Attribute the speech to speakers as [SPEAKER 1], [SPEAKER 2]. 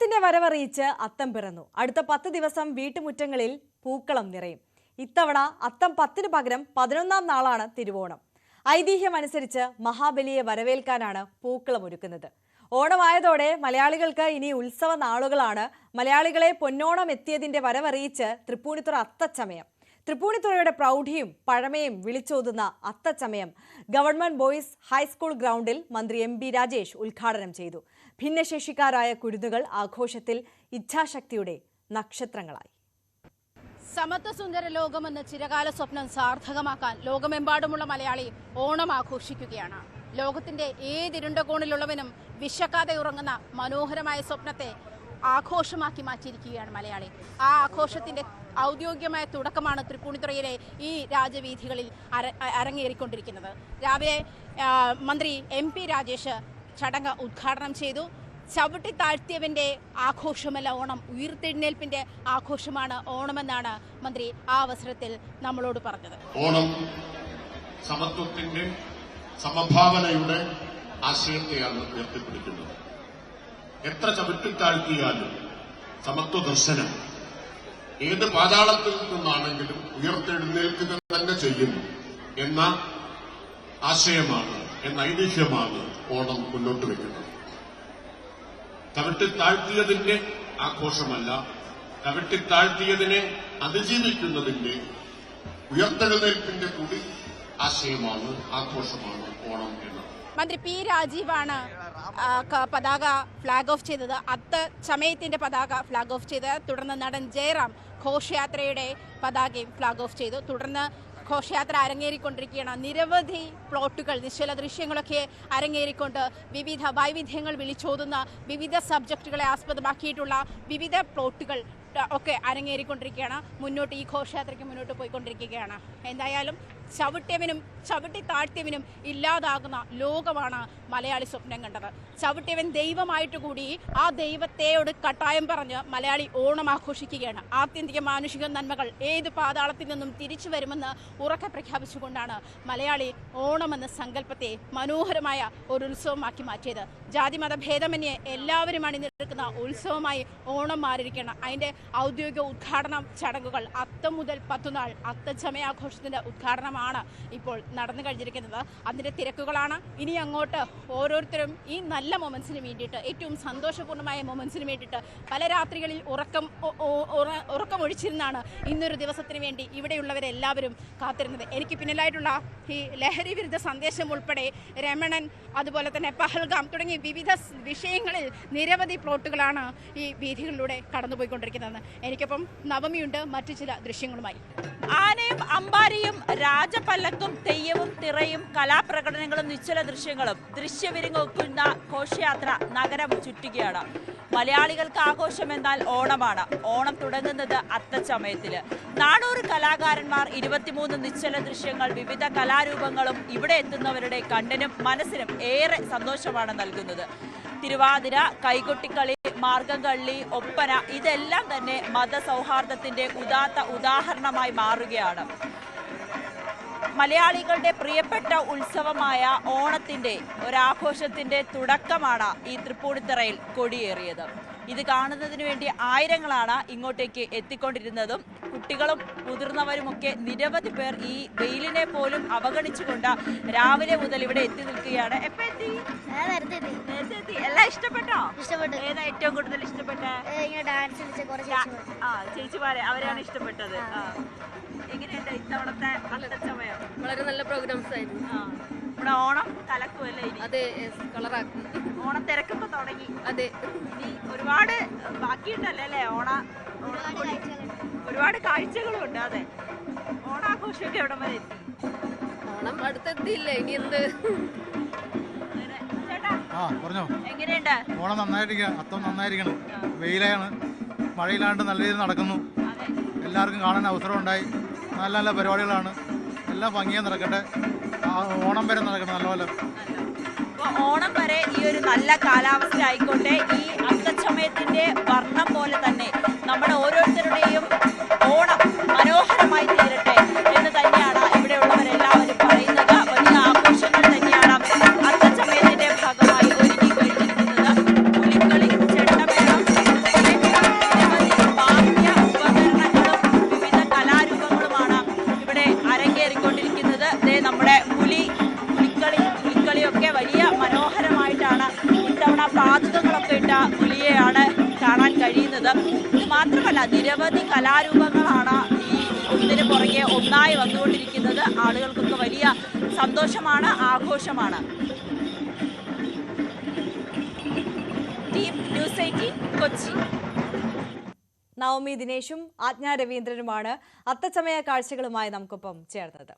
[SPEAKER 1] ഓണത്തിന്റെ വരവറിയിച്ച് അത്തം പിറന്നു. അടുത്ത 10 ദിവസം വീട്ടുമുറ്റങ്ങളിൽ പൂക്കളം നിറയും. ഇത്തവണ അത്തം 10-ന് പകരം 11-ാം നാളാണ് തിരുവോണം. ഐതിഹ്യമനുസരിച്ച് മഹാബലിയെ വരവേൽക്കാനാണ് പൂക്കളം ഒരുക്കുന്നത്. ഓണമായതോടെ മലയാളികൾക്ക് ഇനി ഉത്സവ നാളുകളാണ്. മലയാളികളെ പൊന്നോണം എത്തിയതിന്റെ വരവറിയിച്ച് തൃപ്പൂണിത്തുറ അത്തച്ചമയം. തൃപ്പൂണിത്തുറയുടെ പ്രൗഢിയും പഴമയും വിളിച്ചോതുന്ന അത്തച്ചമയം ഗവൺമെന്റ് ബോയ്സ് ഹൈസ്കൂൾ ഗ്രൗണ്ടിൽ മന്ത്രി MP രാജേഷ് ഉദ്ഘാടനം ചെയ്തു. ഭിന്നശേഷിക്കാരായ കുരുന്നുകൾ ആഘോഷത്തിൽ ഇച്ഛാശക്തിയുടെ നക്ഷത്രങ്ങളായി.
[SPEAKER 2] സമത്വസുന്ദര ലോകമെന്ന ചിരകാല സ്വപ്നം സാർത്ഥകമാക്കാൻ ലോകമെമ്പാടുമുള്ള മലയാളി ഓണം ആഘോഷിക്കുകയാണ്. ലോകത്തിന്റെ ഏതിരുണ്ട കോണിലുള്ളവനും വിശക്കാതെ ഉറങ്ങുന്ന മനോഹരമായ സ്വപ്നത്തെ ആഘോഷമാക്കി മാറ്റിയിരിക്കുകയാണ് മലയാളി. ആ ആഘോഷത്തിന്റെ ഔദ്യോഗികമായ തുടക്കമാണ് തൃപ്പൂണിത്തുറയിലെ ഈ രാജവീഥികളിൽ അരങ്ങേറിക്കൊണ്ടിരിക്കുന്നത്. രാവിലെ മന്ത്രി MP രാജേഷ് ചടങ്ങ് ഉദ്ഘാടനം ചെയ്തു. ചവിട്ടി താഴ്ത്തിയവന്റെ ആഘോഷമല്ല ഓണം, ഉയർത്തെഴുന്നേൽപ്പിന്റെ ആഘോഷമാണ് ഓണമെന്നാണ് മന്ത്രി ആ അവസരത്തിൽ നമ്മളോട് പറഞ്ഞത്.
[SPEAKER 3] ഓണം സമത്വത്തിന്റെ സമഭാവനയുടെ ആശയത്തെയാണ് ഉയർത്തിപ്പിടിക്കുന്നത്. എത്ര ചവിട്ടിത്താഴ്ത്തിയാലും സമത്വ ദർശനം ഏത് പാതാളത്തിൽ നിന്നാണെങ്കിലും ഉയർത്തെഴുന്നേൽക്കുക തന്നെ ചെയ്യും എന്ന ആശയമാണ്, എന്ന ഐതിഹ്യമാണ് ഓണം മുന്നോട്ട് വയ്ക്കുന്നത്. ചവിട്ടിത്താഴ്ത്തിയതിന്റെ ആഘോഷമല്ല, ചവിട്ടിത്താഴ്ത്തിയതിനെ അതിജീവിക്കുന്നതിന്റെ ഉയർത്തെഴുന്നേൽപ്പിന്റെ കൂടി ആശയമാണ്, ആഘോഷമാണ് ഓണം എന്നത്.
[SPEAKER 2] മന്ത്രി P രാജീവാണ് പതാക ഫ്ലാഗ് ഓഫ് ചെയ്തത്. അത്തച്ചമയത്തിന്റെ പതാക ഫ്ലാഗ് ഓഫ് ചെയ്തത്. തുടർന്ന് നടൻ ജയറാം ഘോഷയാത്രയുടെ പതാകയും ഫ്ലാഗ് ഓഫ് ചെയ്തു. തുടർന്ന് ഘോഷയാത്ര അരങ്ങേറിക്കൊണ്ടിരിക്കുകയാണ്. നിരവധി പ്ലോട്ടുകൾ, നിശ്ചല ദൃശ്യങ്ങളൊക്കെ അരങ്ങേറിക്കൊണ്ട് വിവിധ വൈവിധ്യങ്ങൾ വിളിച്ചോതുന്ന വിവിധ സബ്ജക്റ്റുകളെ ആസ്പദമാക്കിയിട്ടുള്ള വിവിധ പ്ലോട്ടുകൾ ഒക്കെ അരങ്ങേറിക്കൊണ്ടിരിക്കുകയാണ്. ഈ ഘോഷയാത്രയ്ക്ക് മുന്നോട്ട് പോയിക്കൊണ്ടിരിക്കുകയാണ്. എന്തായാലും ചവിട്ടിയവനും ചവിട്ടി താഴ്ത്തിയവനും ഇല്ലാതാകുന്ന ലോകമാണ് മലയാളി സ്വപ്നം കണ്ടത്. ചവിട്ടിയവൻ ദൈവമായിട്ട് കൂടി ആ ദൈവത്തെയോട് കട്ടായം പറഞ്ഞ് മലയാളി ഓണം ആഘോഷിക്കുകയാണ്. ആത്യന്തിക മാനുഷിക നന്മകൾ ഏത് പാതാളത്തിൽ നിന്നും തിരിച്ചു വരുമെന്ന് ഉറക്കെ പ്രഖ്യാപിച്ചുകൊണ്ടാണ് മലയാളി ഓണമെന്ന സങ്കല്പത്തെ മനോഹരമായ ഒരു ഉത്സവമാക്കി മാറ്റിയത്. ജാതിമത ഭേദമന്യേ എല്ലാവരും അണിനിരക്കുന്ന ഉത്സവമായി ഓണം മാറിയിരിക്കുകയാണ്. അതിൻ്റെ ഔദ്യോഗിക ഉദ്ഘാടന ചടങ്ങുകൾ അത്തം മുതൽ 10 നാൾ അത്തച്ചമയാഘോഷത്തിന്റെ ഉദ്ഘാടനമാണ് ഇപ്പോൾ നടന്നു കഴിഞ്ഞിരിക്കുന്നത്. അതിന്റെ തിരക്കുകളാണ്. ഇനി അങ്ങോട്ട് ഓരോരുത്തരും ഈ നല്ല മൊമെന്റ്സിന് വേണ്ടിയിട്ട്, ഏറ്റവും സന്തോഷപൂർണ്ണമായ മൊമെന്റ്സിന് വേണ്ടിയിട്ട് പല രാത്രികളിൽ ഉറക്കമൊഴിച്ചിരുന്നാണ് ഇന്നൊരു ദിവസത്തിന് വേണ്ടി ഇവിടെയുള്ളവരെല്ലാവരും കാത്തിരുന്നത്. എനിക്ക് പിന്നിലായിട്ടുള്ള ഈ ലഹരി വിരുദ്ധ സന്ദേശം ഉൾപ്പെടെ രമണൻ, അതുപോലെ തന്നെ പഹൽഗാം തുടങ്ങി വിവിധ വിഷയങ്ങളിൽ നിരവധി പ്ലോട്ടുകളാണ് ഈ വീഥികളിലൂടെ കടന്നുപോയിക്കൊണ്ടിരിക്കുന്നത്. എനിക്കൊപ്പം നവമിയുണ്ട് മറ്റു ചില ദൃശ്യങ്ങളുമായി.
[SPEAKER 4] ആനയും അമ്പാരിയും രാജപല്ലക്കും തെയ്യവും തിറയും കലാപ്രകടനങ്ങളും നിശ്ചല ദൃശ്യങ്ങളും ദൃശ്യവിരുങ്ങൊക്കുന്ന ഘോഷയാത്ര നഗരം ചുറ്റുകയാണ്. മലയാളികൾക്ക് ആഘോഷം എന്നാൽ ഓണമാണ്. ഓണം തുടങ്ങുന്നത് അത്തച്ചമയത്തില്. 400 കലാകാരന്മാർ, 23 നിശ്ചല ദൃശ്യങ്ങൾ, വിവിധ കലാരൂപങ്ങളും ഇവിടെ എത്തുന്നവരുടെ കണ്ണിനും മനസ്സിനും ഏറെ സന്തോഷമാണ് നൽകുന്നത്. തിരുവാതിര, കൈകൊട്ടിക്കളി, മാർഗംകളി, ഒപ്പന ഇതെല്ലാം തന്നെ മതസൗഹാർദ്ദത്തിന്റെ ഉദാത്ത ഉദാഹരണമായി മാറുകയാണ്. മലയാളികളുടെ പ്രിയപ്പെട്ട ഉത്സവമായ ഓണത്തിന്റെ ഒരാഘോഷത്തിന്റെ തുടക്കമാണ് ഈ തൃപ്പൂണിത്തുറയിൽ കൊടിയേറിയത്. ഇത് കാണുന്നതിന് വേണ്ടി ആയിരങ്ങളാണ് ഇങ്ങോട്ടേക്ക് എത്തിക്കൊണ്ടിരുന്നതും. കുട്ടികളും മുതിർന്നവരുമൊക്കെ നിരവധി പേർ ഈ വെയിലിനെ പോലും അവഗണിച്ചുകൊണ്ട് രാവിലെ മുതൽ ഇവിടെ എത്തി നിൽക്കുകയാണ്. എപ്പോ എത്തി? എല്ലാം ഇഷ്ടപ്പെട്ടോ? ഇഷ്ടപ്പെട്ടു. ഏതാ ഏറ്റവും കൂടുതൽ ഇഷ്ടപ്പെട്ട? ചേച്ചിമാരെ, അവരെയാണ് ഇഷ്ടപ്പെട്ടത്. എങ്ങനെയുണ്ട് ഇത്തവണത്തെ അത്തച്ചമയം?
[SPEAKER 5] വളരെ നല്ല പ്രോഗ്രാംസ് ആയിരുന്നു.
[SPEAKER 4] ഇവിടെ ഓണം കലക്കുമല്ലേ ഇനി?
[SPEAKER 5] അതെ, കളറാക്കും.
[SPEAKER 4] ഓണം തിരക്കൊക്കെ തുടങ്ങി.
[SPEAKER 5] അതെ,
[SPEAKER 4] ഇനി ഒരുപാട് ബാക്കിയുണ്ടല്ലേ അല്ലേ? ഒരുപാട് കാഴ്ചകളുണ്ട്. അതെ, ഓണാഘോഷമൊക്കെ എവിടെ വരെ എത്തി?
[SPEAKER 5] ഓണം അടുത്തെത്തിയില്ലേ, ഇനി എന്ത്?
[SPEAKER 4] എങ്ങനെയുണ്ട്
[SPEAKER 6] ഓണം? നന്നായിരിക്കണം, അത്തം നന്നായിരിക്കണം. വെയിലാണ്, മഴയിലാണ്ട് നല്ല രീതിയിൽ നടക്കുന്നു. എല്ലാവർക്കും കാണാൻ അവസരം ഉണ്ടായി. നല്ല നല്ല പരിപാടികളാണ്. എല്ലാം ഭംഗിയായി നടക്കട്ടെ. ഓണം വരെ നടക്കണം നല്ലപോലെ.
[SPEAKER 4] ഓണം വരെ ഈ ഒരു നല്ല കാലാവസ്ഥ ആയിക്കോട്ടെ. ഈ അത്തച്ചമയത്തിന്റെ വർണ്ണം പോലെ തന്നെ നമ്മുടെ ഓരോരുത്തരുടെയും ഓണം മനോഹരമായി തീരട്ടെ എന്ന് തന്നെയാണ് ഇവിടെയുള്ളവരെല്ലാവരും പറയുന്നത്. വലിയ ആഘോഷങ്ങൾ തന്നെയാണ് അത്തച്ചമയത്തിന്റെ ഭാഗമായി ഒരുക്കി കഴിഞ്ഞിരിക്കുന്നത്. പുലിക്കളി, ചെണ്ടമേളം, കൊണ്ടിരിക്കുന്നത്. ഇത് മാത്രമല്ല, നിരവധി കലാരൂപങ്ങളാണ് ഈ ഒന്നിന് പുറകെ ഒന്നായി വന്നുകൊണ്ടിരിക്കുന്നത്. ആളുകൾക്കൊക്കെ വലിയ സന്തോഷമാണ്, ആഘോഷമാണ്. Team news 18 Kochi.
[SPEAKER 1] നവമി ദിനേശും ആജ്ഞ രവീന്ദ്രനുമാണ് അത്തച്ചമയ കാഴ്ചകളുമായി നമുക്കൊപ്പം ചേർന്നത്.